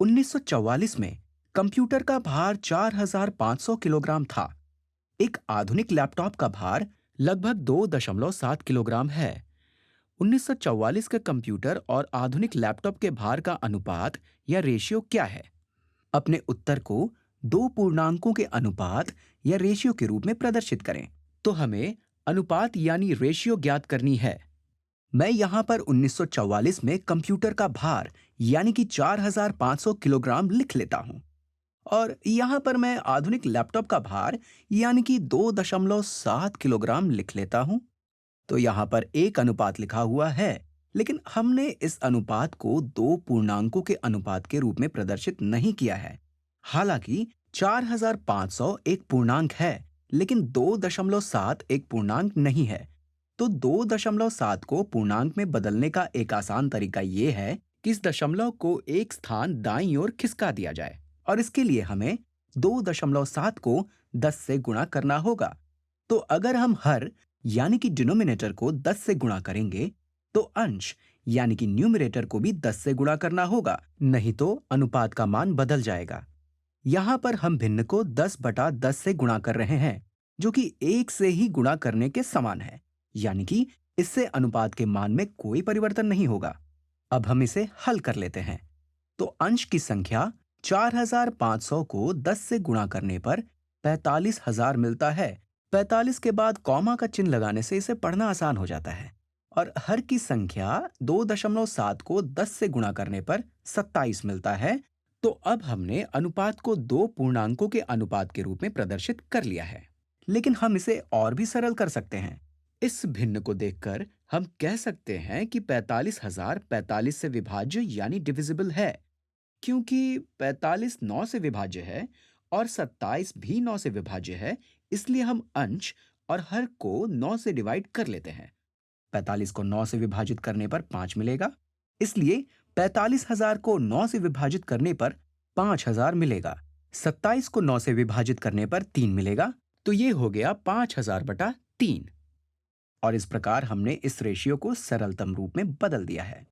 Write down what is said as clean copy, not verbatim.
1944 में कंप्यूटर का भार 4,500 किलोग्राम था। एक आधुनिक लैपटॉप का भार लगभग 2.7 किलोग्राम है। 1944 के कंप्यूटर और आधुनिक लैपटॉप के भार का अनुपात या रेशियो क्या है? अपने उत्तर को दो पूर्णांकों के अनुपात या रेशियो के रूप में प्रदर्शित करें। तो हमें अनुपात यानी रेशियो ज्ञात करनी है। मैं यहाँ पर 1944 में कंप्यूटर का भार यानी कि 4,500 किलोग्राम लिख लेता हूँ। और यहाँ पर मैं आधुनिक लैपटॉप का भार यानी कि 2.7 किलोग्राम लिख लेता हूँ। तो यहाँ पर एक अनुपात लिखा हुआ है, लेकिन हमने इस अनुपात को दो पूर्णांकों के अनुपात के रूप में प्रदर्शित नहीं किया है। हालांकि 4,500 एक पूर्णांक है, लेकिन 2.7 एक पूर्णांक नहीं है। तो 2.7 को पूर्णांक में बदलने का एक आसान तरीका ये है कि इस दशमलव को एक स्थान दाईं ओर खिसका दिया जाए, और इसके लिए हमें 2.7 को 10 से गुणा करना होगा। तो अगर हम हर यानी कि डिनोमिनेटर को 10 से गुणा करेंगे, तो अंश यानी कि न्यूमरेटर को भी 10 से गुणा करना होगा, नहीं तो अनुपात का मान बदल जाएगा। यहाँ पर हम भिन्न को 10/10 से गुणा कर रहे हैं, जो कि 1 से ही गुणा करने के समान है, यानी कि इससे अनुपात के मान में कोई परिवर्तन नहीं होगा। अब हम इसे हल कर लेते हैं। तो अंश की संख्या 4,500 को 10 से गुणा करने पर 45,000 मिलता है। 45 के बाद कॉमा का चिन्ह लगाने से इसे पढ़ना आसान हो जाता है। और हर की संख्या 2.7 को 10 से गुणा करने पर 27 मिलता है। तो अब हमने अनुपात को दो पूर्णांकों के अनुपात के रूप में प्रदर्शित कर लिया है। लेकिन हम इसे और भी सरल कर सकते हैं। इस भिन्न को देखकर हम कह सकते हैं कि 45,000 45 से विभाज्य यानी डिविजिबल है, क्योंकि 45 9 से विभाज्य है और 27 भी 9 से विभाज्य है। इसलिए हम अंश और हर को 9 से डिवाइड कर लेते हैं। 45 को 9 से विभाजित करने पर 5 मिलेगा, इसलिए 45,000 को 9 से विभाजित करने पर 5,000 मिलेगा। 27 को 9 से विभाजित करने पर 3 मिलेगा, तो ये हो गया 5,000/3। और इस प्रकार हमने इस रेशियो को सरलतम रूप में बदल दिया है।